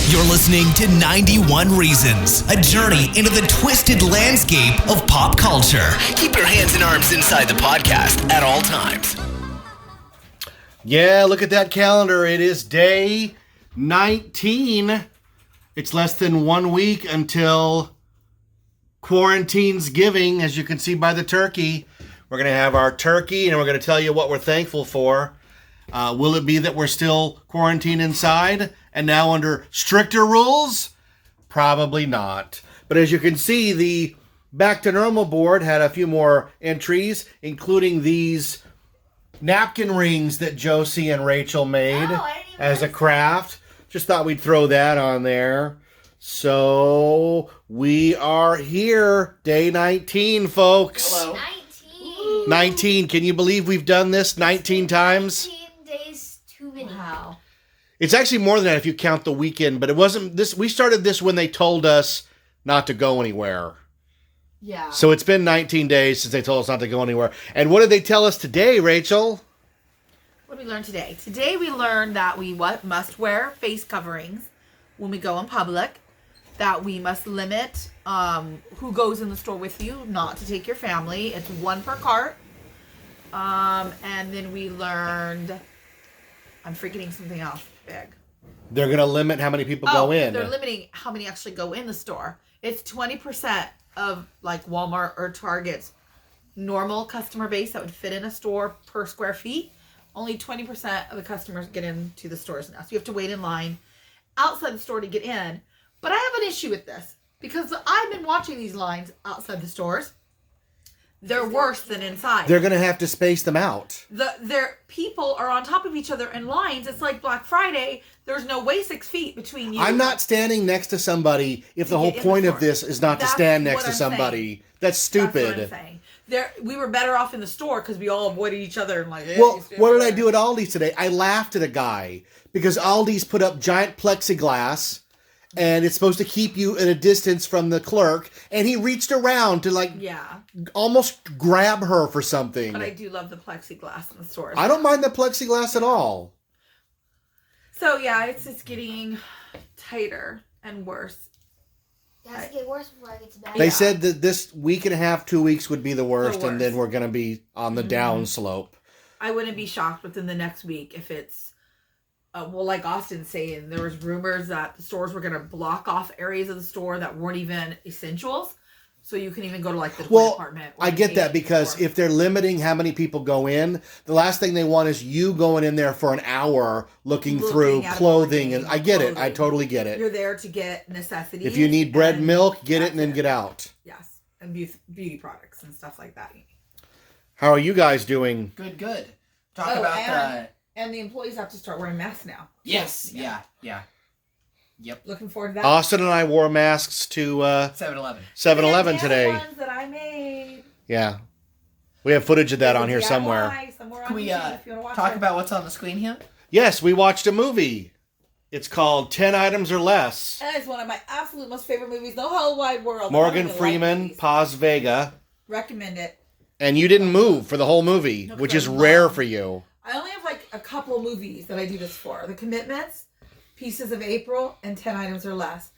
You're listening to 91 Reasons, a journey into the twisted landscape of pop culture. Keep your hands and arms inside the podcast at all times. Yeah, look at that calendar. It is day 19. It's less than 1 week until quarantine's giving, as you can see by the turkey. We're going to have our turkey, and we're going to tell you what we're thankful for. Will it be that we're still quarantined inside and now under stricter rules? Probably not. But as you can see, the Back to Normal board had a few more entries, including these napkin rings that Josie and Rachel made as a craft. Just thought we'd throw that on there. So we are here, day 19, folks. Hello. 19. Can you believe we've done this 19 times? 19 days too many. Wow. It's actually more than that if you count the weekend, but it wasn't this. We started this when they told us not to go anywhere. Yeah. So it's been 19 days since they told us not to go anywhere. And what did they tell us today, Rachel? What did we learn today? Today we learned that we must wear face coverings when we go in public, that we must limit who goes in the store with you, not to take your family. It's one per cart. And then we learned, I'm forgetting something else big. They're going to limit how many people go in. They're limiting how many actually go in the store. It's 20% of like Walmart or Target's normal customer base that would fit in a store per square feet. Only 20% of the customers get into the stores now. So you have to wait in line outside the store to get in. But I have an issue with this because I've been watching these lines outside the stores. They're worse than inside. They're going to have to space them out. Their people are on top of each other in lines. It's like Black Friday. There's no way 6 feet between you. I'm not standing next to somebody if the whole point of this is not to stand next to somebody. That's stupid. That's what I'm saying. We were better off in the store because we all avoided each other and like. Well, what did I do at Aldi's today? I laughed at a guy because Aldi's put up giant plexiglass. And it's supposed to keep you at a distance from the clerk. And he reached around to almost grab her for something. But I do love the plexiglass in the stores. I don't mind the plexiglass at all. So yeah, it's just getting tighter and worse. It has to get worse before I get to bed. They said that this week and a half, 2 weeks would be the worst. And then we're going to be on the down slope. I wouldn't be shocked within the next week if it's like Austin's saying, there was rumors that the stores were going to block off areas of the store that weren't even essentials. So you can even go to like the toy department. I get that because if they're limiting how many people go in, the last thing they want is you going in there for an hour looking through clothing. And I get it. I totally get it. You're there to get necessities. If you need bread and milk, get it and then get out. Yes. And beauty products and stuff like that. How are you guys doing? Good. Talk about And the employees have to start wearing masks now. Yes. Yeah. Yep. Looking forward to that. Austin and I wore masks to 7-Eleven. 7-Eleven today. Ones that I made. Yeah. We have footage of that on here somewhere. Can we talk about what's on the screen here? Yes, we watched a movie. It's called 10 Items or Less. That is one of my absolute most favorite movies in the whole wide world. Morgan Freeman, Paz Vega. Recommend it. And you didn't move for the whole movie, which is rare for you. I only have like a couple movies that I do this for. The Commitments, Pieces of April, and 10 Items or Less.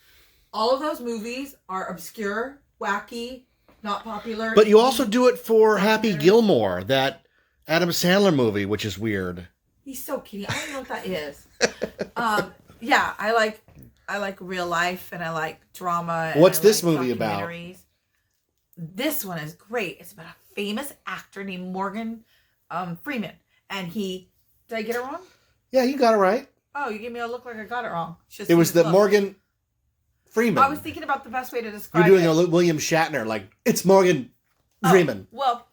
All of those movies are obscure, wacky, not popular. But you also do it for Happy Gilmore, that Adam Sandler movie, which is weird. He's so cute. I don't know what that is. Yeah, I like real life and I like drama. And What's this movie about? This one is great. It's about a famous actor named Morgan Freeman. And did I get it wrong? Yeah, you got it right. Oh, you gave me a look like I got it wrong. It was the Morgan Freeman. I was thinking about the best way to describe You're doing a William Shatner, like, it's Morgan Freeman. Well,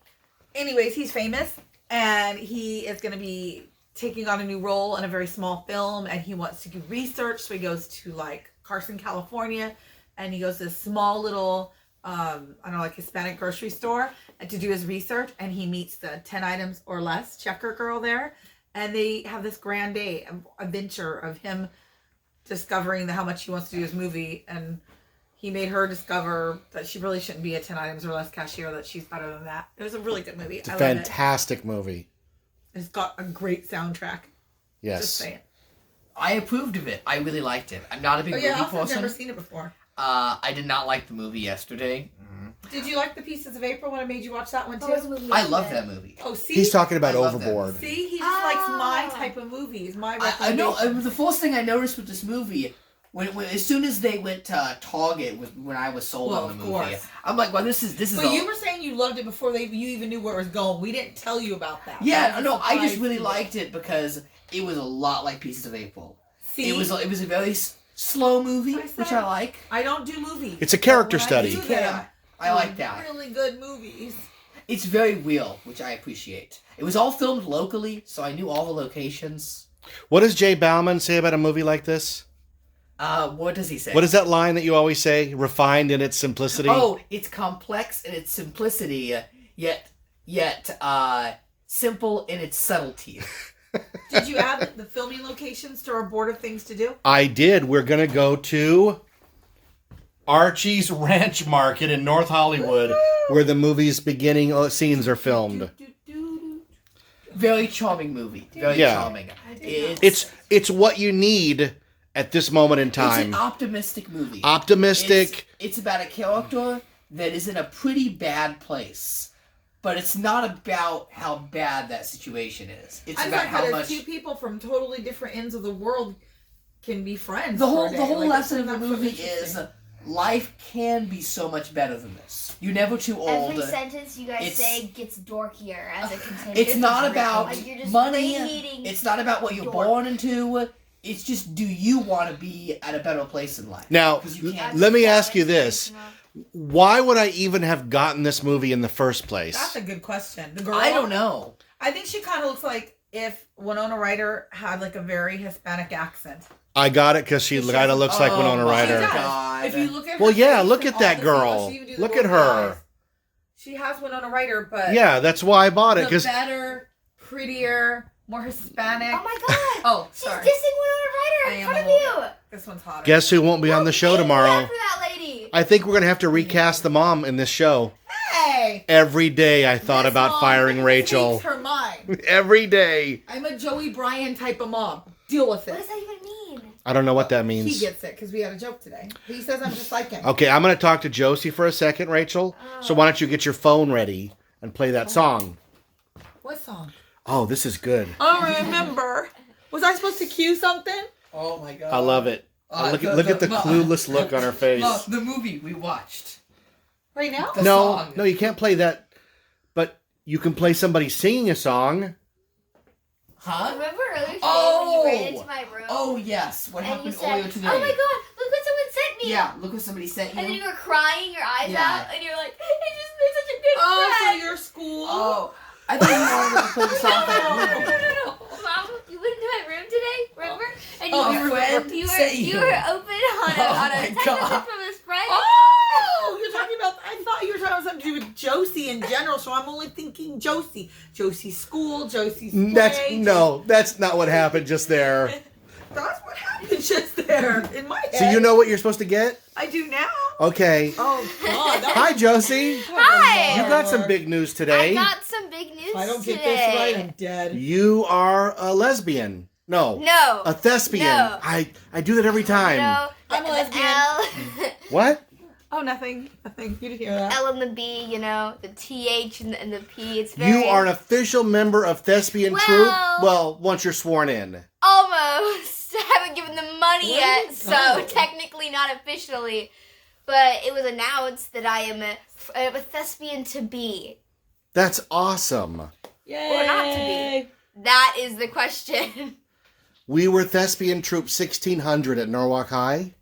anyways, he's famous, and he is going to be taking on a new role in a very small film, and he wants to do research, so he goes to, like, Carson, California, and he goes to this small little, Hispanic grocery store to do his research, and he meets the 10 items or less checker girl there, and they have this grand day, adventure of him discovering how much he wants to do his movie, and he made her discover that she really shouldn't be a 10 items or less cashier, that she's better than that. It was a really good movie. It's a fantastic movie. It's got a great soundtrack. Yes. Just saying. I approved of it. I really liked it. I'm not a big movie I've person. never seen it before. I did not like the movie yesterday. Did you like The Pieces of April when I made you watch that one too? I love that movie. Oh, see? He's talking about I love Overboard. See, he just likes my type of movies. My I know. recommendation. The first thing I noticed with this movie, when as soon as they went to Target, was when I was sold on the movie. Course. I'm like, well, this is. But you were saying you loved it before you even knew where it was going. We didn't tell you about that. Yeah, That was no, a I just surprise really to you. liked it because it was a lot like Pieces of April. See, It was a very slow movie, which I like. I don't do movies. It's a character When study. I do Yeah, them, I like that. Really good movies. It's very real, which I appreciate. It was all filmed locally, so I knew all the locations. What does Jay Bauman say about a movie like this? What does he say? What is that line that you always say? Refined in its simplicity? Oh, it's complex in its simplicity, yet simple in its subtlety. Did you add the filming locations to our board of things to do? I did. We're going to go to Archie's Ranch Market in North Hollywood, where the movie's beginning scenes are filmed. Very charming movie. Very Yeah. charming. It's what you need at this moment in It's time. an optimistic movie. Optimistic. It's about a character that is in a pretty bad place. But it's not about how bad that situation is. It's I'm about sorry, how but much... two people from totally different ends of the world can be friends. The for a day. whole Like, lesson of isn't the that so movie is interesting? life can be so much better than this. You're never too old. Every sentence you guys It's- say gets dorkier as it continues. It's not about Like, you're just money. radiating It's not about what you're dork. born into. It's just, do you want to be at a better place in life? Now, 'Cause you can't- let me ask you this. Why would I even have gotten this movie in the first place? That's a good question. The girl. I don't know. I think she kind of looks like if Winona Ryder had like a very Hispanic accent. I got it because she kind of looks like Oh Winona my Ryder. She does. God. If you look at her Well, yeah, face look and at that all the girl. things, she even do the Look little at her. eyes. She has Winona Ryder, but Yeah, that's why I bought it. the Because better, prettier, more Hispanic. Oh my god! Oh, She's sorry. dissing Winona Ryder in I am front a of little you. This one's hotter. guess who won't be on the show tomorrow? For that lady. I think we're going to have to recast the mom in this show. Hey! Every day I thought This about mom firing Rachel. Speaks her mind. Every day. I'm a Joey Bryan type of mom. Deal with What it. does that even mean? I don't know what that He means. gets it because we had a joke today. He says I'm just like him. Okay, I'm going to talk to Josie for a second, Rachel. So why don't you get your phone ready and play that song? What song? Oh, this is good. I don't remember. Was I supposed to cue something? Oh my god. I love it. Look at the clueless look on her face. The movie we watched. Right now? The No, song. no, you can't play that. But you can play somebody singing a song. Huh? Remember earlier today Oh! when you ran into my room? Oh yes. What and you happened said, earlier today? "Oh my god, look what someone sent me!" Yeah, look what somebody sent you. And then you were crying your eyes Yeah. out, and you're like, "It's just they're such a good Oh, so friend." your school? Oh, I thought you wanted to play the song from the movie. No. Mom, you went into my room today, remember? And Oh, you a were friend you sent were you. you were open on a Oh on a my text God. message from his friend. Oh, you're talking about. I thought you were talking about something to do with Josie in general. So I'm only thinking Josie, Josie's school, Josie's play. That's not what happened just there. That's what happened just there in my head. So you know what you're supposed to get? I do now. Okay. Oh God! that Hi, Josie. Hi. You got some big news I today. got some big news If I don't get today. this right, I'm dead. You are a lesbian. No. No. A thespian. No. I do that every time. No. I'm a the lesbian. L, What? Oh, nothing. Nothing. You didn't hear that. L and the B, you know, the TH and the P. It's very You are an official member of Thespian Well- Troupe? Well, once you're sworn in. almost. I haven't given them money Where yet, did so it go? technically not officially. But it was announced that I am a thespian to be. That's awesome. Yay! Or not to be. That is the question. We were Thespian Troupe 1600 at Norwalk High.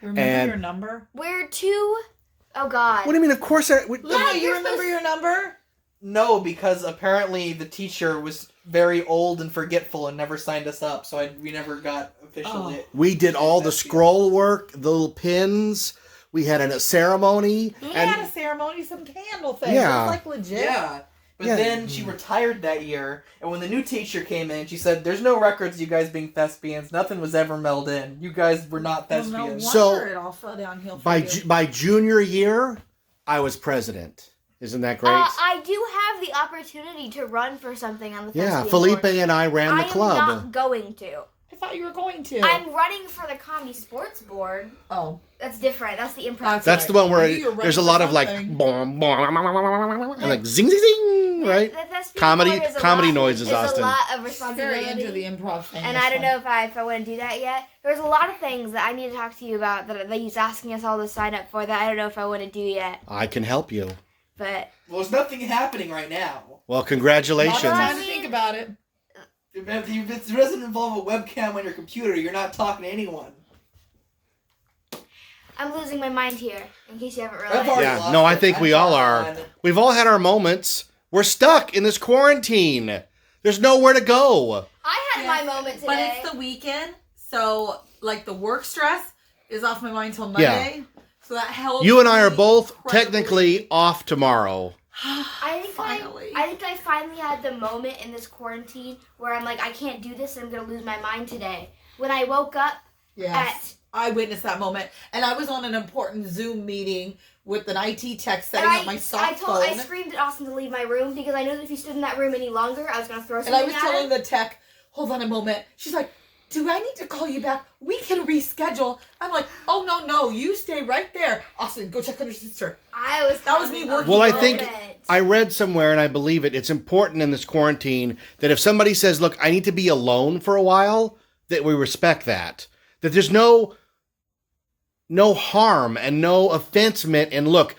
Remember And- your number? We're two. Oh God. What do you mean? Of course Lily, you remember your number? No, because apparently the teacher was very old and forgetful and never signed us up, so we never got officially. we did all the scroll work, the little pins. We had a ceremony. We and had a ceremony, some candle thing. Yeah. It was like legit. Yeah. But Yeah. then she retired that year, and when the new teacher came in, she said, "There's no records of you guys being thespians. Nothing was ever mailed in. You guys were not Well, no thespians." wonder So, it all fell downhill for by you. by junior year, I was president. Isn't that great? I do have the opportunity to run for something on the yeah, thespian Felipe board. and I ran the I club. am not going to. I thought you were going to. I'm running for the Comedy Sports Board. Oh. That's different. That's the improv. That's the one where there's a lot of like, boom, boom, and like zing, zing, zing, right? The thespian Comedy board is a comedy lot- noises, is Austin. a lot of I'm responsibility. very into the improv thing. And I don't know if I want to do that yet. There's a lot of things that I need to talk to you about that he's asking us all to sign up for that I don't know if I want to do yet. I can help you. But Well, there's nothing happening right now. Well, Not congratulations. time to think about it. If it doesn't involve a webcam on your computer, you're not talking to anyone. I'm losing my mind here, in case you haven't I've realized. already Yeah, lost no, I it. think we all are. We've all had our moments. We're stuck in this quarantine. There's nowhere to go. I had my moment today. But it's the weekend, so like the work stress is off my mind till Monday. So that helps. You and I are me both incredibly. technically off tomorrow. I think Finally. I think I finally had the moment in this quarantine where I'm like, I can't do this. I'm gonna lose my mind today. When I woke up Yes. I witnessed that moment, and I was on an important Zoom meeting with an IT tech setting and up my soft phone. I screamed at Austin to leave my room because I knew that if he stood in that room any longer, I was gonna throw And something I was at telling him. the tech, hold on a moment. She's like, do I need to call you back? We can reschedule. I'm like, oh, no, you stay right there. Austin, go check on your sister. That was me working. Well, I on think it. I read somewhere, and I believe it, it's important in this quarantine that if somebody says, look, I need to be alone for a while, that we respect that. That there's no harm and no offense meant. And look,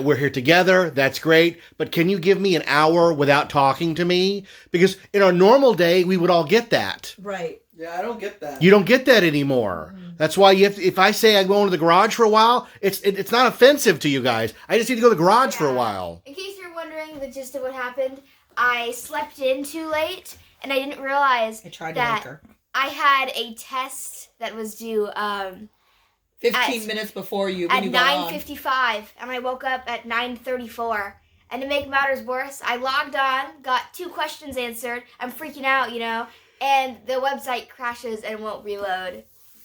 we're here together. That's great. But can you give me an hour without talking to me? Because in our normal day, we would all get that. Right. Yeah, I don't get that. You don't get that anymore. That's why you have to, if I say I go into the garage for a while, it's not offensive to you guys. I just need to go to the garage for a while. In case you're wondering the gist of what happened, I slept in too late, and I didn't realize I tried to that wake her. I had a test that was due 15 minutes before you. at When you got on. 9:55, and I woke up at 9:34. And to make matters worse, I logged on, got 2 questions answered. I'm freaking out, and the website crashes and won't reload.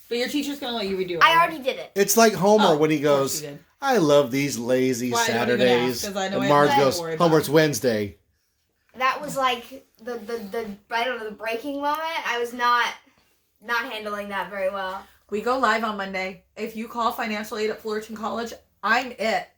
But your teacher's going to let you redo it. I right? already did it. It's like Homer Oh, when he of course goes, you did. I love these lazy Well, I don't even Saturdays. ask, 'cause I know And I Marge have goes, to worry about Homer, it's it." Wednesday. That was like the I don't know, the breaking moment. I was not handling that very well. We go live on Monday. If you call financial aid at Fullerton College, I'm it.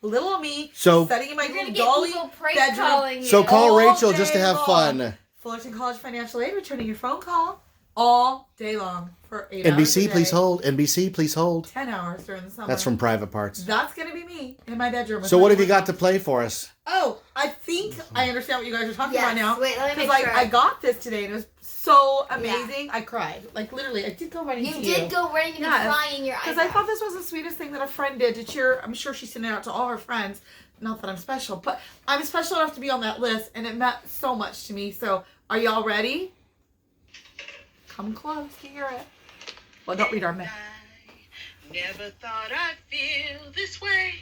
Little me, So- sitting in my You're gonna little get dolly people prank bedroom. calling you. So call All Rachel just to day have long. fun. Fullerton College Financial Aid returning your phone call all day long for 8 hours NBC, a day. please hold. NBC, please hold. 10 hours during the summer. That's from Private Parts. That's going to be me in my bedroom. with So my what have you phone got to call. play for us? Oh, I think I understand what you guys are talking about now. Wait, let me make Because sure. I got this today and it was so amazing. I cried. Like literally, I did go right into You did go right into Yes. crying in your eyes. Because I thought this was the sweetest thing that a friend did to cheer. I'm sure she sent it out to all her friends. Not that I'm special, but I'm special enough to be on that list, and it meant so much to me. So, are y'all ready? Come close to hear it. Well, don't read our mail. Never thought I'd feel this way.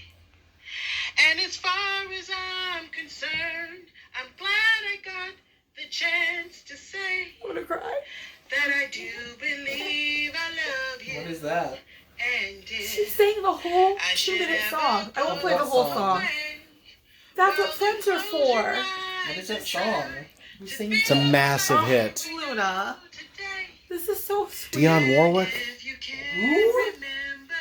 And as far as I'm concerned, I'm glad I got the chance to say I'm gonna cry. that I do believe I love you. What is that? And She sang the whole I should 2-minute have song. I won't play the What whole song? song. That's what friends are for. What is that song? Who's singing? It's a massive hit. Luna, this is so sweet. Dionne Warwick? If you can Ooh. remember.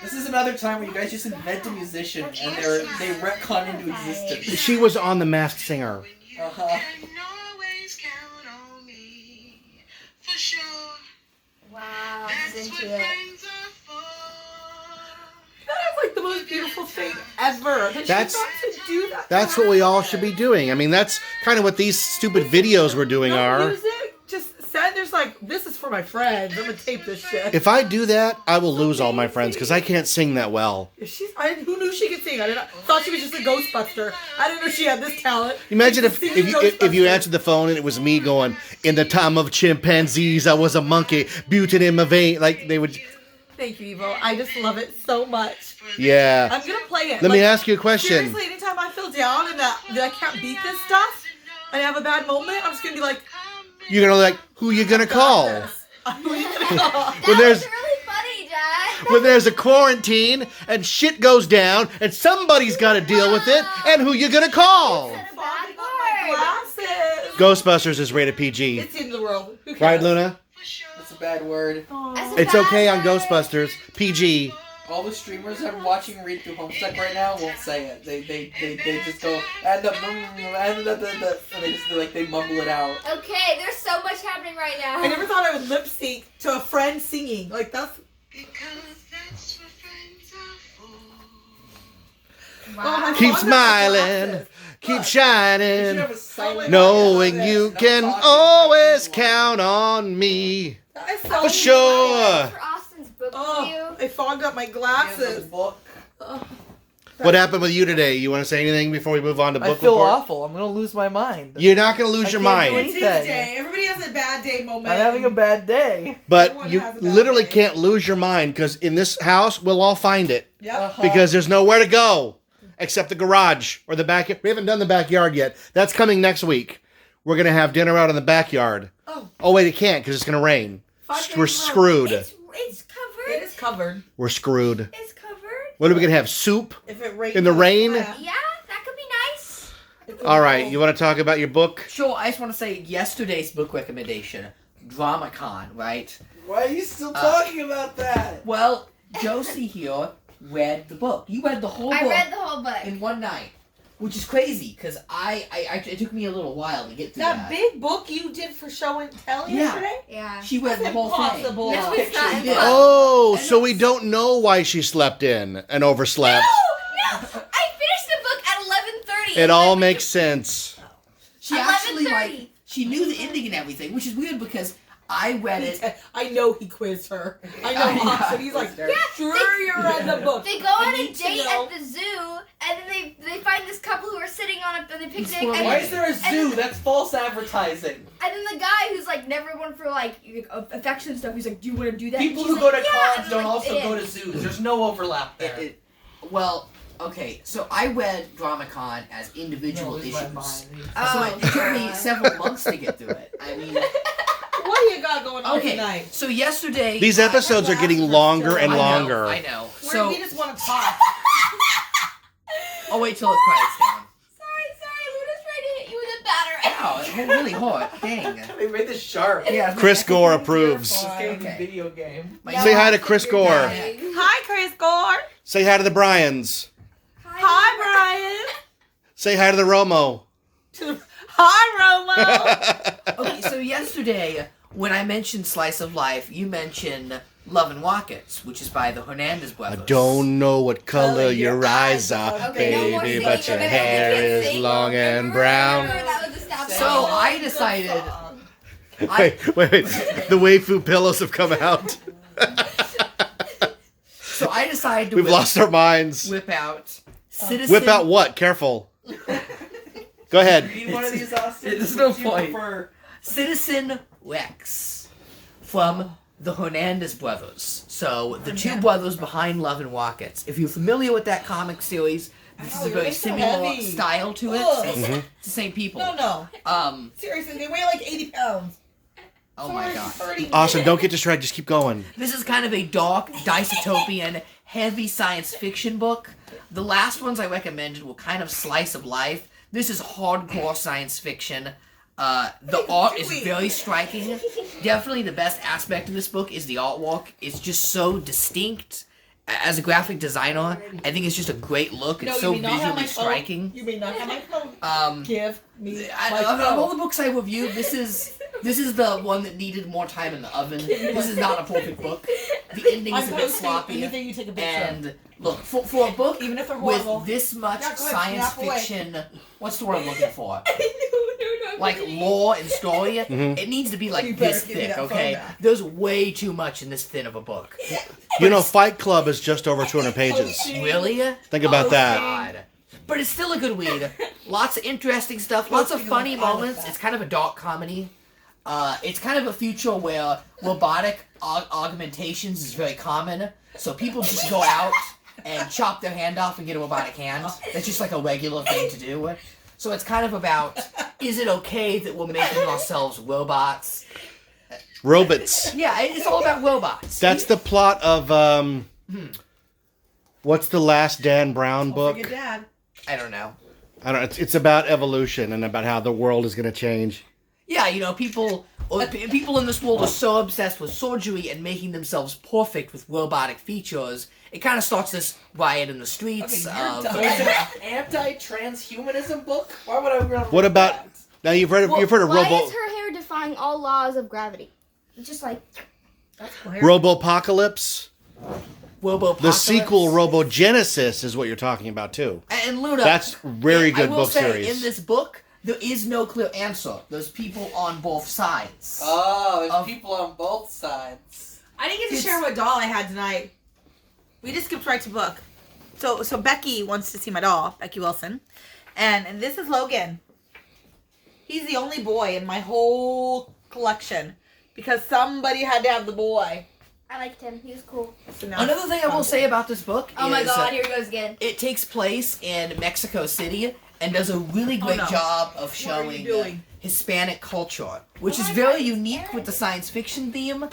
This is another time where you guys just invent a musician and they retcon into existence. She was on The Masked Singer. Uh-huh. Can always count on me. For sure. wow, That's he's what into it. friends are for. That is like the most beautiful thing ever. That That's- she got to do that. That's what we all should be doing. I mean, that's kind of what these stupid videos we're doing No are. music, just send. There's like, this is for my friends. I'm gonna tape this shit. If I do that, I will lose all my friends because I can't sing that well. If she's, who knew she could sing? I thought she was just a Ghostbuster. I didn't know she had this talent. Imagine if, She's if, singing you, if you Ghostbusters. answered the phone and it was me going, in the time of chimpanzees, I was a monkey, butane in my vein. Like, they would, Thank you, Evo. I just love it so much. yeah. I'm gonna play it. Let me ask you a question. Seriously, anytime I feel down and that I can't beat this stuff, and I have a bad moment, I'm just gonna be like, You're going to like, who you going to call? who are you gonna call? That When there's- was really funny, Dad. When there's a quarantine and shit goes down and somebody's got to deal with it, and who you going to call? Said a bad Fogging up my word. glasses. Ghostbusters is rated PG. It's the end of the world. Who cares? Right, Luna? For sure. That's a bad word. That's a It's bad okay on word. Ghostbusters. PG. All the streamers I'm watching read through Homestuck right now won't say it. They just go and they just like they mumble it out. Okay, there's so much happening right now. I never thought I would lip sync to a friend singing. Like that's. Because that's what friends are for. Oh, my Keep father has smiling. glasses. Keep You should shining. have a silent Knowing audio. you Not can talking, always but count on me. That is so For Ready sure. for Austin's book Oh, review. I fogged up my Hands on the glasses. book. What happened with you today? You want to say anything before we move on to I book feel report? awful. I'm gonna lose my mind. You're not going to lose I your can't do mind. anything. It's his day. Everybody has a bad day moment. I'm having a bad day. But Everyone you has a bad literally day. can't lose your mind because in this house, we'll all find it. Yep. Because there's nowhere to go except the garage or the backyard. We haven't done the backyard yet. That's coming next week. We're going to have dinner out in the backyard. Oh. Wait, it can't because it's going to rain. 5 days We're in a row. screwed. It's covered. It is covered. We're screwed. It's covered. What are we going to have? Soup? If it rains In the rain? Yeah, that could be nice. All right. You want to talk about your book? Sure, I just want to say yesterday's book recommendation, DramaCon, right? Why are you still talking about that? Well, Josie here read the book. You read the whole I book read the whole book. in one night, which is crazy because it took me a little while to get through That that. big book you did for show and tell Yeah. yesterday? Yeah. She read That's the whole impossible. thing. No, it's not She did. impossible. Oh, And so we it's- don't know why she slept in and overslept. No, I finished the book at 11:30. It all makes sense. She actually 11:30. she knew the ending and everything, which is weird because I read it. I know he quizzed her. I know Yeah. Austin. He's like, sure you read the book. They go on I a need to date know. at the zoo, and then they find this couple who are sitting on a picnic, Why and, Why is there a and zoo? then- That's false advertising. and then the guy who's like never one for like affection stuff, he's like, "Do you want to do that?" People And she's who go to like, "Yeah," cons and don't like, also it go to is. zoos. There's no overlap there. Well, okay, so I read DramaCon as individual issues. So Oh, it took me God. several months to get through it. I mean, What do you got going on okay, tonight? so yesterday These episodes are getting longer and I know, longer. I know. Where So we just want to talk. I'll wait till it quiets down. Sorry, Luna's trying to hit you with a battering. Ow, it hit really hard. Dang. They made this sharp. Yeah, Chris Gore approves. This game Okay. video game. My Say hi to Chris Gore. Hi, Chris Gore. Say hi to the Bryans. Hi, Brian. Say hi to the Romo. Hi, Romo. Okay, so yesterday when I mentioned Slice of Life, you mentioned Love and Rockets, which is by the Hernandez I brothers. don't know what color your eyes are, Okay, no more baby, singing. but your Okay, hair you can't is sing. long and brown. That was established. So I decided. Wait. The Waifu pillows have come out. So I decided to We've lost our minds. whip out Citizen. Whip out what? Careful. Go ahead. Read one of these, Austin. There's no Which you point. prefer? Citizen Rex from the Hernandez brothers. So the two brothers behind Love and Rockets. If you're familiar with that comic series, this is a Ow, very you're so similar heavy. style to it. Ugh. It's the same people. No. Seriously, they weigh like 80 pounds. Oh my god. Awesome. Don't get distracted. Just keep going. This is kind of a dark, dystopian, heavy science fiction book. The last ones I recommended were kind of slice of life. This is hardcore science fiction. The art is very striking. Definitely the best aspect of this book is the artwork. It's just so distinct. As a graphic designer, I think it's just a great look. It's so visually striking. You may not have my phone. Give me my Of all phone. the books I reviewed, this is the one that needed more time in the oven. This is not a perfect book. The ending is a bit posting sloppy. anything you take a picture. And look, for a book Even if they're horrible. with this much Yeah, go ahead, science snap away. fiction, what's the word I'm looking for? No, Like lore and story, it needs to be You like better this give me thick, that phone okay? back. There's way too much in this thin of a book. You know, Fight Club is just over 200 pages. Really? Think about that. God. But it's still a good read. Lots of interesting stuff. Lots of funny moments. It's kind of a dark comedy. It's kind of a future where robotic augmentations is very common. So people just go out and chop their hand off and get a robotic hand. That's just like a regular thing to do. So it's kind of about, is it okay that we're making ourselves robots? Robots. Yeah, it's all about robots. That's the plot of, what's the last Dan Brown book? Your dad. I don't know. I don't know. It's about evolution and about how the world is going to change. Yeah, people in this world are so obsessed with surgery and making themselves perfect with robotic features. It kind of starts this riot in the streets. Okay, you're of, done. So is it an anti-transhumanism book? Why would I read What about that? now? You've heard of Why Robo is her hair defying all laws of gravity? It's just like Robopocalypse. Robo-Apocalypse. The sequel Robogenesis is what you're talking about too. And Luna, That's very good I will book say, series. in this book, there is no clear answer. There's people on both sides. Oh, there's Of- people on both sides. I didn't get to share what doll I had tonight. We just skipped right to book. So Becky wants to see my doll, Becky Wilson. And this is Logan. He's the only boy in my whole collection because somebody had to have the boy. I liked him. He was cool. So now Another thing I will say about this book Oh is my god, here he goes again. it takes place in Mexico City and does a really great no. job of What are you showing doing? Hispanic culture, which Oh is my very God, it's unique Aaron. with the science fiction theme.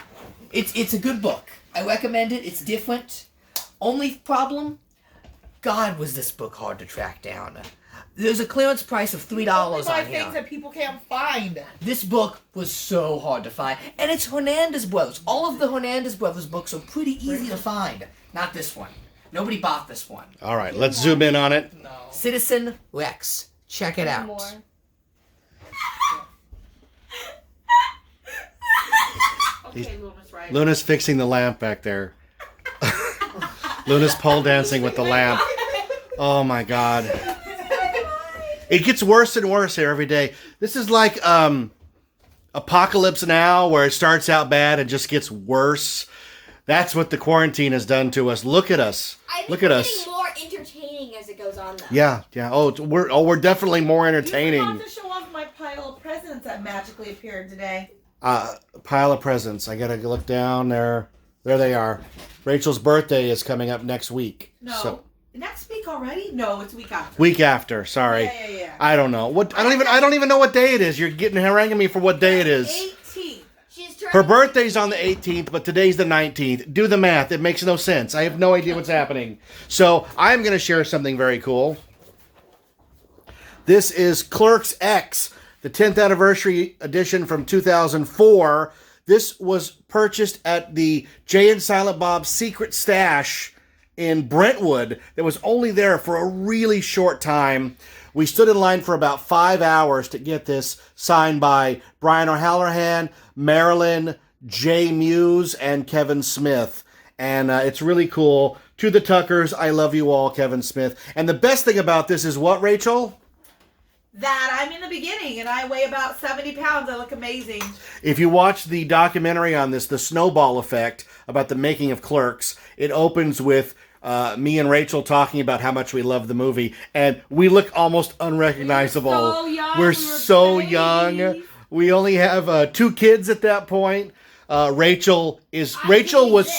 It's a good book. I recommend it. It's different. Only problem, God, was this book hard to track down. There's a clearance price of $3 buy on things here. that people can't find. This book was so hard to find. And it's Hernandez Brothers. All of the Hernandez Brothers books are pretty easy to find. Not this one. Nobody bought this one. All right, let's zoom in on it. No. Citizen Rex. Check it out. More. Okay, Loomis, right? Luna's fixing the lamp back there. Luna's pole dancing with the lamp. Oh my god. It gets worse and worse here every day. This is like Apocalypse Now, where it starts out bad and just gets worse. That's what the quarantine has done to us. Look at us. I think Look at we're us. getting more entertaining as it goes on, though. Yeah. We're definitely more You entertaining. forgot to show off my pile of presents that magically appeared today. Pile of presents. I gotta look down there. There they are. Rachel's birthday is coming up next week. No. So, Next week already? No, it's a week after. week after. Sorry. Yeah. I don't know. I don't even know what day it is. You're haranguing me for what day it is. 18th. She's turning Her birthday's on the 18th, but today's the 19th. Do the math. It makes no sense. I have no idea what's happening. So I'm going to share something very cool. This is Clerks X, the 10th anniversary edition from 2004. This was purchased at the Jay and Silent Bob's Secret Stash in Brentwood. That was only there for a really short time. We stood in line for about 5 hours to get this signed by Brian O'Halloran, Marilyn, Jay Muse, and Kevin Smith. And it's really cool. To the Tuckers, I love you all, Kevin Smith. And the best thing about this is what, Rachel? That I'm in the beginning and I weigh about 70 pounds. I look amazing. If you watch the documentary on this, The Snowball Effect, about the making of Clerks, it opens with me and Rachel talking about how much we love the movie, and we look almost unrecognizable. so young. We're We were so babies. young. We only have 2 kids at that point. Rachel was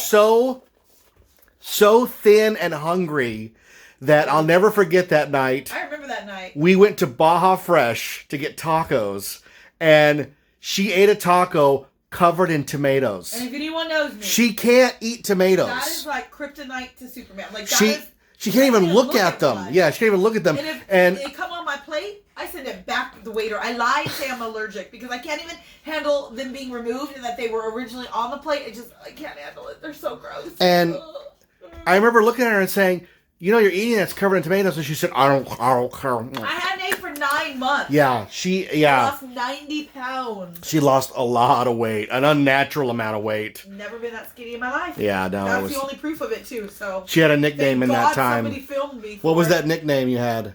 so thin and hungry that I'll never forget that night. I remember that night. We went to Baja Fresh to get tacos, and she ate a taco covered in tomatoes. And if anyone knows me, She can't eat tomatoes. that is like kryptonite to Superman. Like that She is, she can't even can't look at them. one. Yeah, she can't even look at them. And if And they come on my plate, I send it back to the waiter. I lie and say I'm allergic because I can't even handle them being removed and that they were originally on the plate. I can't handle it. They're so gross. And Ugh. I remember looking at her and saying, "You know, you're eating that's covered in tomatoes." And she said, "I don't care." I hadn't ate for 9 months. Yeah, I lost 90 pounds. she lost a lot of weight, an unnatural amount of weight. Never been that skinny in my life. Yeah, no, it That's was. the only proof of it too. So She had a nickname thank in that God time. somebody filmed me. What for was it. that nickname you had?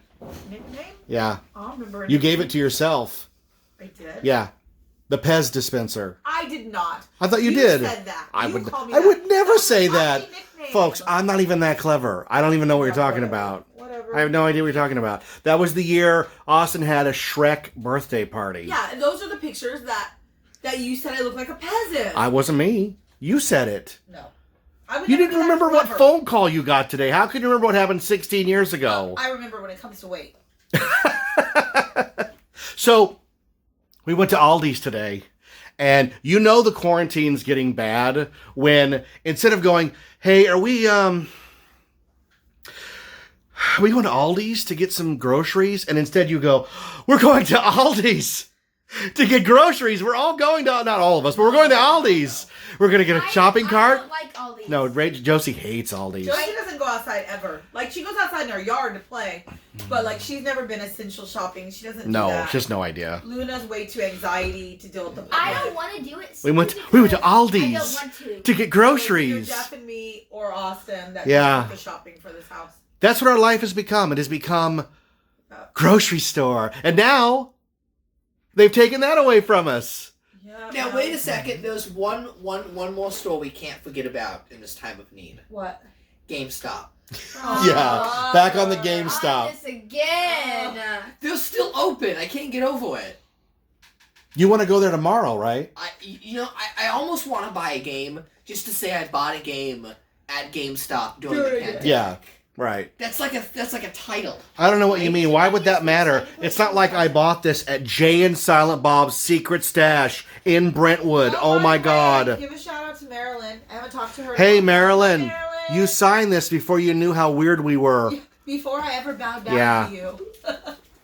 nickname? Yeah, I don't remember. you gave it to yourself. I did. Yeah, the Pez dispenser. I did not. I thought you did. Said that. I You would. called me I that. would never That's say my that, nickname. folks. I'm not even that clever. I don't even know what you're talking Whatever. about. Whatever. I have no idea what you're talking about. That was the year Austin had a Shrek birthday party. Yeah, and those are the pictures that you said I look like a peasant. I wasn't me. You said it. No. I would You never didn't be that remember what clever. phone call you got today. How can you remember what happened 16 years ago? I remember when it comes to weight. So, we went to Aldi's today, and you know the quarantine's getting bad when instead of going, "Hey, are we going to Aldi's to get some groceries?" And instead you go, "We're going to Aldi's to get groceries. We're all going to, not all of us, but we're going to Aldi's. We're going to get a shopping cart. I don't like Aldi's. No, Josie hates Aldi's. Josie doesn't go outside ever. Like, she goes outside in her yard to play, but, like, she's never been essential shopping. She doesn't do that. She has no idea. Luna's way too anxiety to deal with the I don't want to do it. We went to Aldi's I don't want to. get groceries. Either Jeff and me or Austin that Yeah. do the shopping for this house. That's what our life has become. It has become grocery store. And now they've taken that away from us. Yeah, Now wait a second. There's one more store we can't forget about in this time of need. What? GameStop. Yeah, back on the On GameStop. this again. They're still open. I can't get over it. You want to go there tomorrow, right? I almost want to buy a game just to say I bought a game at GameStop during the pandemic. Yeah, right. That's like a title. I don't know what you mean. Why would that matter? It's not like I bought this at Jay and Silent Bob's Secret Stash in Brentwood. Oh my by the way, God. Give a shout out to Marilyn. I haven't talked to her. Hey, in a Marilyn. while. You signed this before you knew how weird we were. Before I ever bowed down Yeah. to you.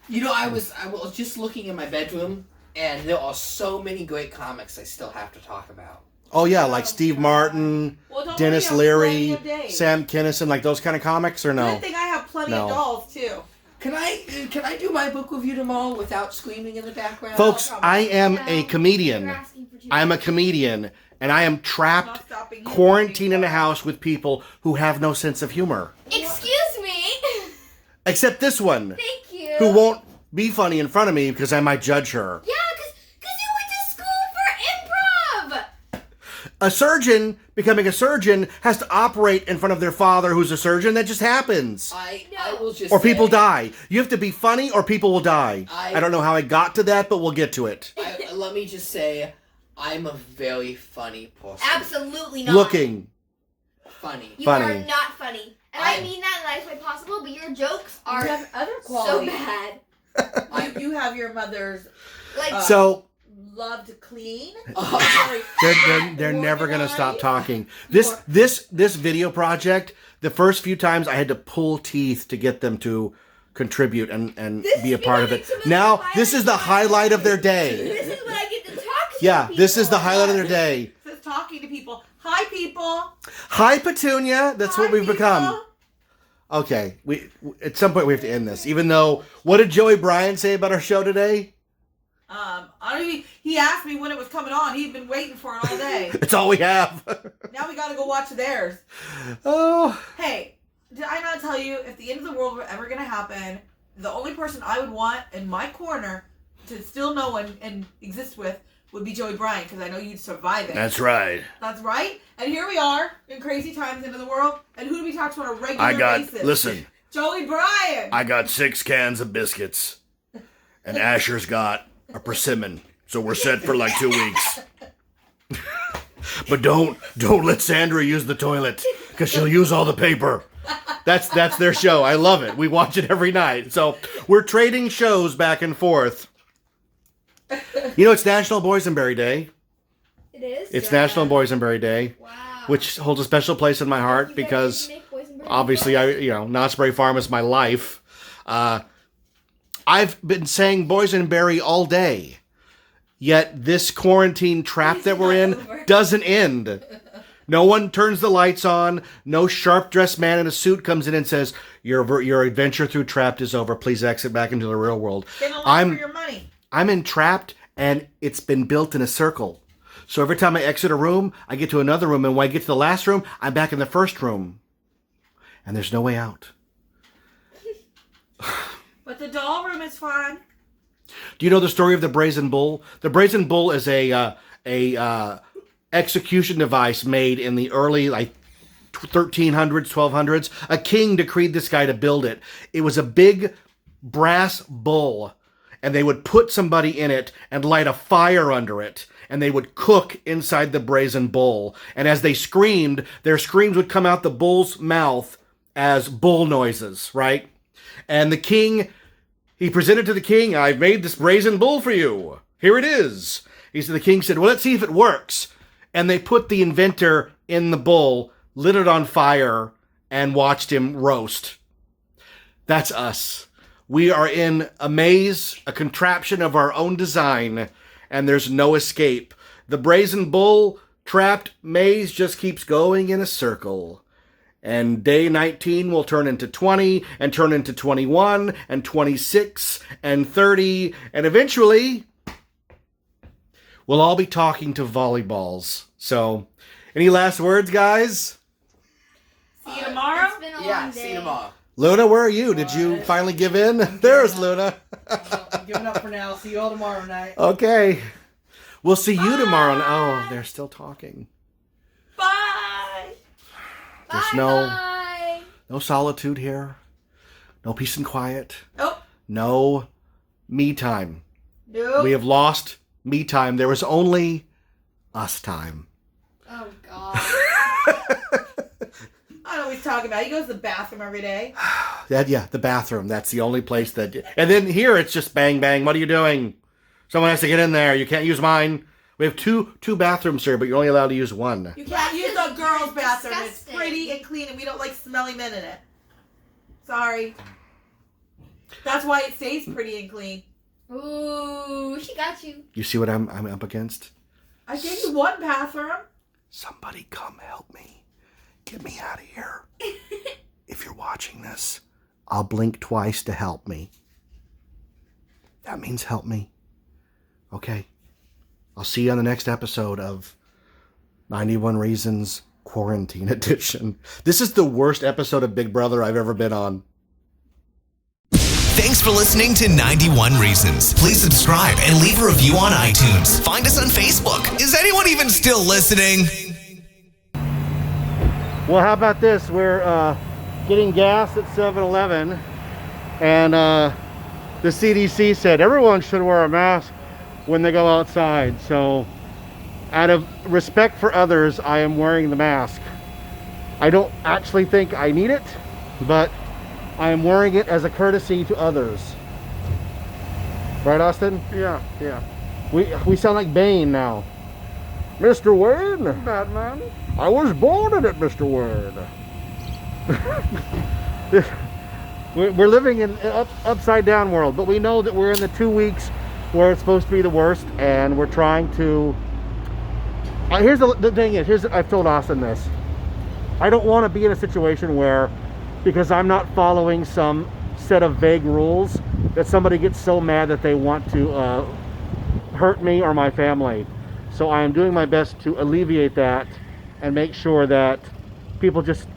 You know, I was just looking in my bedroom, and there are so many great comics I still have to talk about. Oh yeah, like Steve Martin, Well, don't Dennis worry, I have plenty Leary, of days. Sam Kinison, like those kind of comics, or no? Good thing I have plenty No. of dolls too. Can I do my book review tomorrow without screaming in the background? Folks, I am No, a You're comedian. asking for too I'm a much. comedian, and I am trapped, Not stopping you. quarantined in a house with people who have no sense of humor. Excuse me. Except this one, Thank you. who won't be funny in front of me because I might judge her. Yeah, because you went to school for improv. A surgeon becoming a surgeon has to operate in front of their father who's a surgeon. That just happens. I will just Or people say, die. You have to be funny or people will die. I don't know how I got to that, but we'll get to it. Let me just say, I'm a very funny person. Absolutely not. Looking. Funny. You Funny. are not funny. And I mean that in the nicest way possible, but your jokes You are have other so qualities. bad. You have your mother's Like, So love to clean. they're never gonna stop talking. This video project, the first few times I had to pull teeth to get them to contribute and be a part of it. Now this is the highlight of their day. this is when I get to talk to Yeah, people. this is the highlight of their day. Just talking to people. Hi, people. Hi, Petunia. That's what Hi, we've become. people. Okay, we at some point we have to end this. Even though, what did Joey Bryan say about our show today? I don't even, he asked me when it was coming on. He'd been waiting for it all day. It's all we have. Now we gotta go watch theirs. Oh, Hey, did I not tell you if the end of the world were ever gonna happen, the only person I would want in my corner to still know and exist with would be Joey Bryan, because I know you'd survive it. that's right. That's right. And here we are in crazy times into the world. And who do we talk to on a regular basis? listen, Joey Bryan. I got 6 cans of biscuits, and Asher's got a persimmon, so we're set for like 2 weeks. But don't let Sandra use the toilet, because she'll use all the paper. That's their show. I love it. We watch it every night. So we're trading shows back and forth. You know, it's National Boysenberry Day. It is? It's National Boysenberry Day, Wow. which holds a special place in my heart You guys because make boysenberry obviously Knott's Berry Farm is my life. I've been saying boysenberry all day, yet this quarantine trap that we're in doesn't end. No one turns the lights on. No sharp-dressed man in a suit comes in and says, your adventure through Trapped is over. Please exit back into the real world. Get a lot for your money. I'm in Trapped, and it's been built in a circle. So every time I exit a room, I get to another room, and when I get to the last room, I'm back in the first room. And there's no way out. But the doll room is fun. Do you know the story of the Brazen Bull? The Brazen Bull is a execution device made in the early 1300s, 1200s. A king decreed this guy to build it. It was a big brass bull, and they would put somebody in it and light a fire under it, and they would cook inside the Brazen Bull. And as they screamed, their screams would come out the bull's mouth as bull noises, right? And the king, he presented to the king, I've made this Brazen Bull for you. Here it is. The king said, well, let's see if it works. And they put the inventor in the bull, lit it on fire, and watched him roast. That's us. We are in a maze, a contraption of our own design, and there's no escape. The brazen bull trapped maze just keeps going in a circle. And day 19 will turn into 20, and turn into 21, and 26, and 30, and eventually we'll all be talking to volleyballs. So, any last words, guys? See you tomorrow. It's been a Yeah, long day. see you tomorrow. Luna, where are you? Did you finally give in? There's Luna. I'm giving up for now. See you all tomorrow night. Okay. We'll see you tomorrow. Oh, they're still talking. Bye. There's Bye. no solitude here. No peace and quiet. Oh, No me time. no. We have lost me time. There was only us time. Oh God. I know what he's talking about. He goes to the bathroom every day. The bathroom. That's the only place that... And then here it's just bang, bang. What are you doing? Someone has to get in there. You can't use mine. We have two bathrooms here, but you're only allowed to use one. You can't use the girls' bathroom. It's disgusting. pretty and clean, and we don't like smelly men in it. Sorry. That's why it stays pretty and clean. Ooh, she got you. You see what I'm up against? I gave you one bathroom. Somebody come help me. Get me out of here. If you're watching this, I'll blink twice to help me. That means help me. Okay. I'll see you on the next episode of 91 Reasons Quarantine Edition. This is the worst episode of Big Brother I've ever been on. Thanks for listening to 91 Reasons. Please subscribe and leave a review on iTunes. Find us on Facebook. Is anyone even still listening? Well, how about this? We're getting gas at 7-Eleven, and the CDC said everyone should wear a mask when they go outside. So, out of respect for others, I am wearing the mask. I don't actually think I need it, but I am wearing it as a courtesy to others. Right, Austin? Yeah. We sound like Bane now. Mr. Wayne, Batman. I was born in it, Mr. Wayne. We're living in an upside down world, but we know that we're in the 2 weeks where it's supposed to be the worst, and we're trying to... here's the thing is, I've told Austin this. I don't want to be in a situation where, because I'm not following some set of vague rules, that somebody gets so mad that they want to hurt me or my family. So I am doing my best to alleviate that and make sure that people just,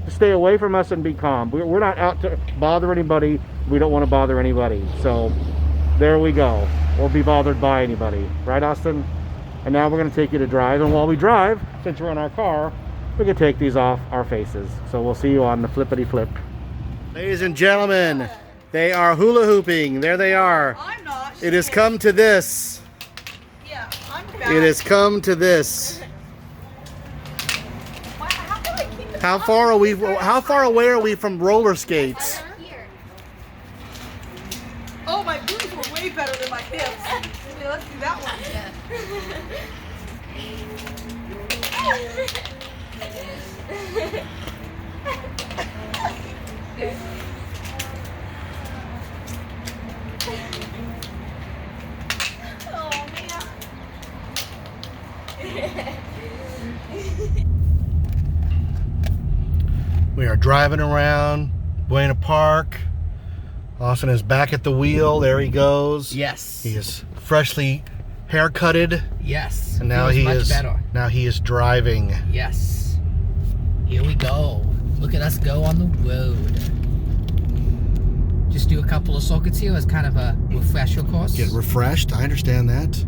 stay away from us and be calm. We're not out to bother anybody. We don't want to bother anybody. So there we go. Or be bothered by anybody. Right, Austin? And now we're going to take you to drive. And while we drive, since we're in our car, we can take these off our faces. So we'll see you on the flippity flip. Ladies and gentlemen, they are hula hooping. There they are. I'm not. It has come to this. Yeah, I'm It has come to this. How do I keep it How far away are we from roller skates? Here. Oh, my boobs were way better than my hips. Maybe let's do that one. Oh, man. We are driving around Buena Park. Austin is back at the wheel. There he goes. Yes. He is freshly haircutted, Yes. and now Feels he much is better. now he is driving. Yes. Here we go. Look at us go on the road. Just do a couple of circuits here as kind of a refresher course. Get refreshed. I understand that.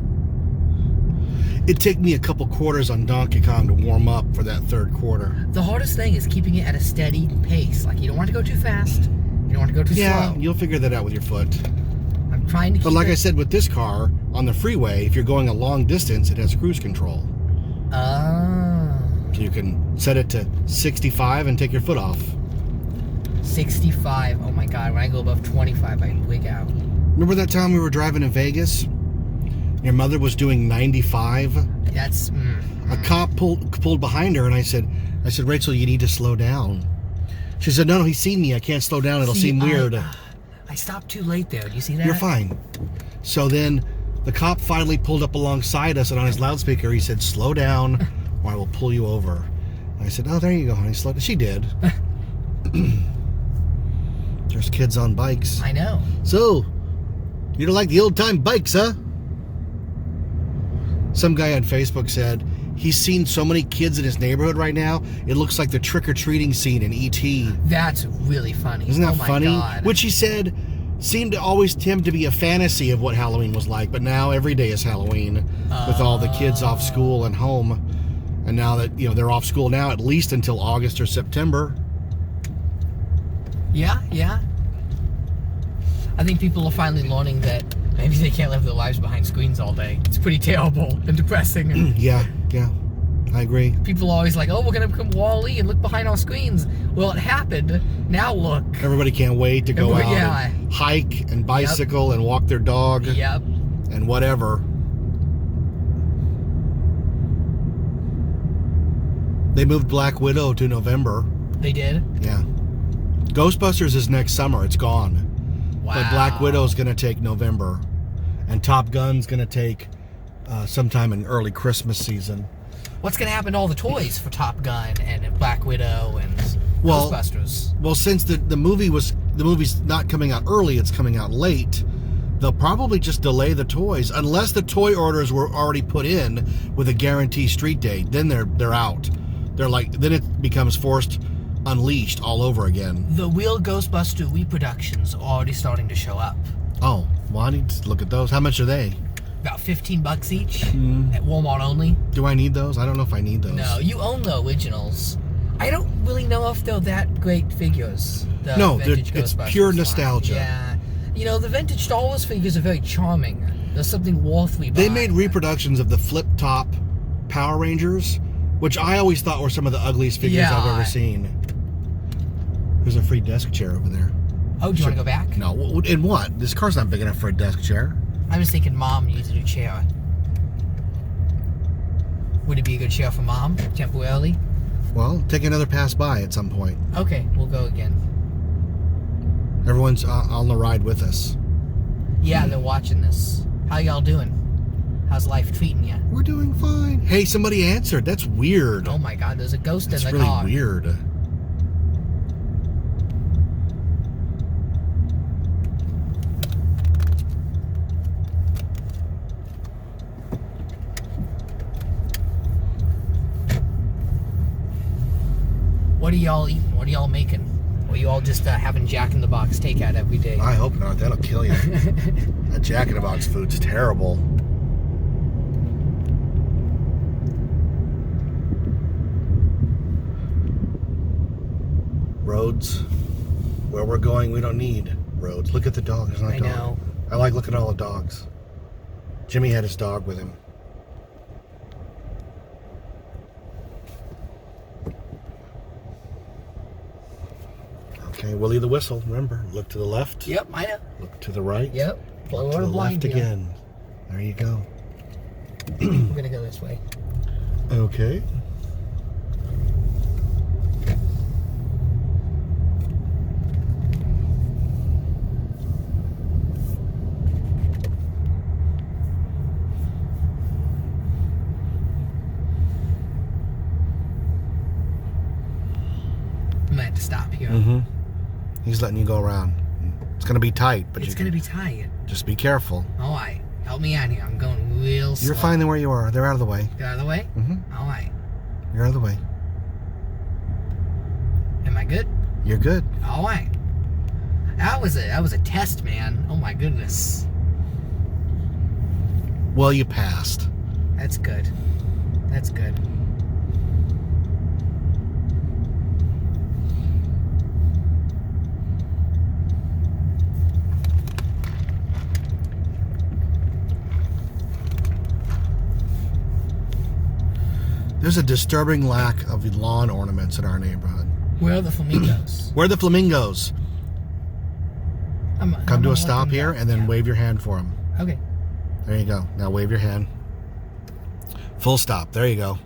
It'd take me a couple quarters on Donkey Kong to warm up for that third quarter. The hardest thing is keeping it at a steady pace. Like, you don't want to go too fast. You don't want to go too Yeah, slow. you'll figure that out with your foot. I'm trying to keep But like it... I said, with this car, on the freeway, if you're going a long distance, it has cruise control. Oh. So you can set it to 65 and take your foot off. 65. Oh my god, when I go above 25, I wig out. Remember that time we were driving to Vegas? Your mother was doing 95? That's... A cop pulled behind her, and I said, Rachel, you need to slow down. She said, no, he's seen me. I can't slow down. It'll seem weird. I stopped too late there. Do you see that? You're fine. So then the cop finally pulled up alongside us, and on his loudspeaker he said, "Slow down or I will pull you over." And I said, "Oh, there you go, honey. Slow down." She did. There's kids on bikes. I know. So, you don't like the old-time bikes, huh? Some guy on Facebook said he's seen so many kids in his neighborhood right now, it looks like the trick-or-treating scene in E.T. That's really funny. Isn't that my funny? God. Which he said seemed to always him to be a fantasy of what Halloween was like, but now every day is Halloween with all the kids off school and home. And now that, they're off school now, at least until August or September. Yeah. I think people are finally learning that maybe they can't live their lives behind screens all day. It's pretty terrible and depressing. Yeah, I agree. People are always like, oh, we're going to become Wall-E and look behind our screens. Well, it happened. Now look. Everybody can't wait to go out Yeah. and hike and bicycle and walk their dog Yep. and whatever. They moved Black Widow to November. They did? Yeah. Ghostbusters is next summer. It's gone. Wow. But Black Widow's going to take November. And Top Gun's going to take sometime in early Christmas season. What's going to happen to all the toys for Top Gun and Black Widow and Ghostbusters? Well, since the movie's not coming out early, it's coming out late. They'll probably just delay the toys unless the toy orders were already put in with a guaranteed street date. Then they're out. Then it becomes forced unleashed all over again. The real Ghostbuster reproductions are already starting to show up. Oh, well, I need to look at those. How much are they? About $15 each at Walmart only. Do I need those? I don't know if I need those. No, you own the originals. I don't really know if they're that great figures. No, vintage it's Ghostbusters pure line. nostalgia. Yeah. The vintage Star Wars figures are very charming. There's something worth we buy. They made reproductions of the flip-top Power Rangers, which I always thought were some of the ugliest figures I've ever seen. There's a free desk chair over there. Oh, do you want to go back? No, in what? This car's not big enough for a desk chair. I was thinking Mom needs a new chair. Would it be a good chair for Mom, temporarily? Well, take another pass by at some point. Okay, we'll go again. Everyone's on the ride with us. Yeah, they're watching this. How y'all doing? How's life treating you? We're doing fine. Hey, somebody answered. That's weird. Oh my God, there's a ghost That's in the really car. weird. What are y'all eating? What are y'all making? Or are you all just having Jack in the Box takeout every day? I hope not. That'll kill you. That Jack in the Box food's terrible. Roads. Where we're going, we don't need roads. Look at the dog. There's not a dog. know. I like looking at all the dogs. Jimmy had his dog with him. Okay, Willie the Whistle. Remember, look to the left. Yep, I know. Look to the right. Yep. Look to the left again. There you go. We're gonna go this way. Okay. I might have to stop here. Mm-hmm. He's letting you go around. It's gonna be tight, but It's gonna be tight. just be careful. All right. Help me out here. I'm going real slow. You're fine where you are. They're out of the way. Get out of the way? Mm-hmm. All right. You're out of the way. Am I good? You're good. All right. That was a test, man. Oh my goodness. Well, you passed. That's good. That's good. There's a disturbing lack of lawn ornaments in our neighborhood. Where are the flamingos? Where are the flamingos? Come to a stop here and then Yeah. wave your hand for them. Okay. There you go. Now wave your hand. Full stop. There you go.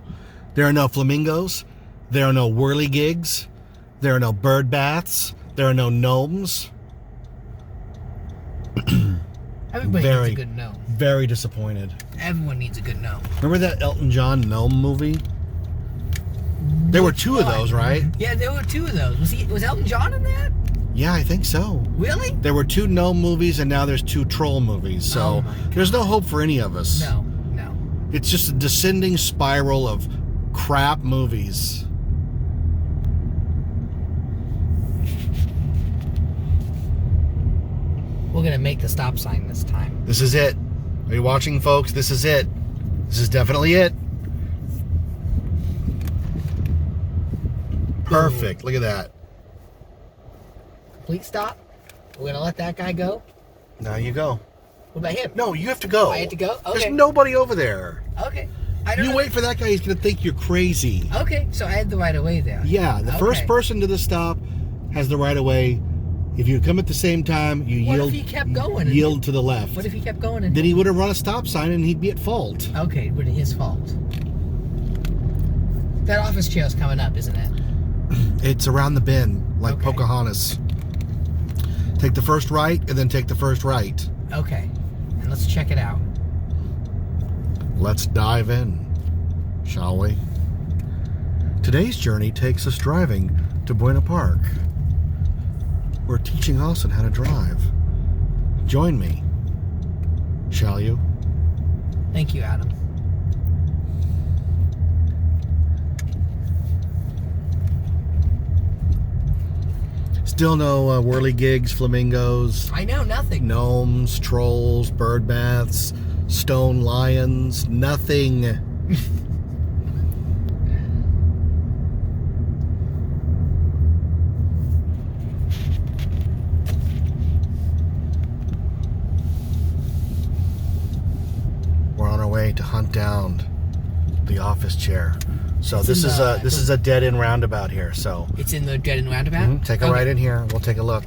There are no flamingos. There are no whirligigs. There are no bird baths. There are no gnomes. Everybody needs a good gnome. Very disappointed. Everyone needs a good gnome. Remember that Elton John gnome movie? There were two of those, right? Yeah, there were two of those. Was Elton John in that? Yeah, I think so. Really? There were two gnome movies, and now there's two troll movies. So there's no hope for any of us. No. It's just a descending spiral of crap movies. We're gonna make the stop sign this time. This is it. Are you watching, folks? This is it. This is definitely it. Perfect. Look at that. Complete stop. We're gonna let that guy go. Now you go. What about him? No, you have to go. I have to go? Okay. There's nobody over there. Okay. I don't You know. wait for that guy, he's going to think you're crazy. Okay, so I had the right of way there. Yeah, the first person to the stop has the right of way. If you come at the same time, you What yield. if he kept going? Yield to the left. What if he kept going? And Then he would have run a stop sign and he'd be at fault. Okay, it would be his fault. That office chair is coming up, isn't it? It's around the bend, like Okay. Pocahontas. Take the first right and then take the first right. Okay, and let's check it out. Let's dive in, shall we? Today's journey takes us driving to Buena Park. We're teaching Austin how to drive. Join me, shall you? Thank you, Adam. Still no whirligigs, flamingos, I know nothing. gnomes, trolls, bird baths, stone lions, nothing. We're on our way to hunt down the office chair. So It's this in is the- a dead end roundabout here. So It's in the dead end roundabout? take a Okay. right in here. We'll take a look.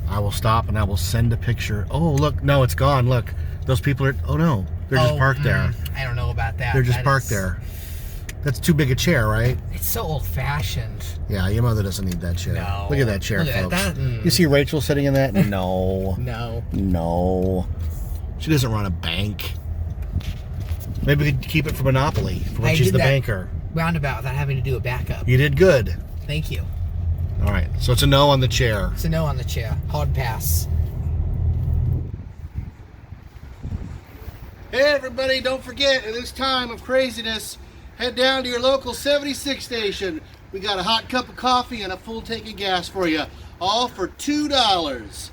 I will stop and I will send a picture. Oh, look. No, it's gone. Look. Those people are... Oh, no. They're just parked there. I don't know about that. They're just That parked is- there. That's too big a chair, right? It's so old-fashioned. Yeah, your mother doesn't need that chair. No. Look at that chair, Look at folks. that. You see Rachel sitting in that? No. No. No. She doesn't run a bank. Maybe we could keep it for Monopoly, for I which she's did the that. banker. Roundabout without having to do a backup. You did good. Thank you. All right, so it's a no on the chair. So no on the chair. Hard pass. Hey everybody, don't forget, at this time of craziness, head down to your local 76 station. We got a hot cup of coffee and a full tank of gas for you, all for $2.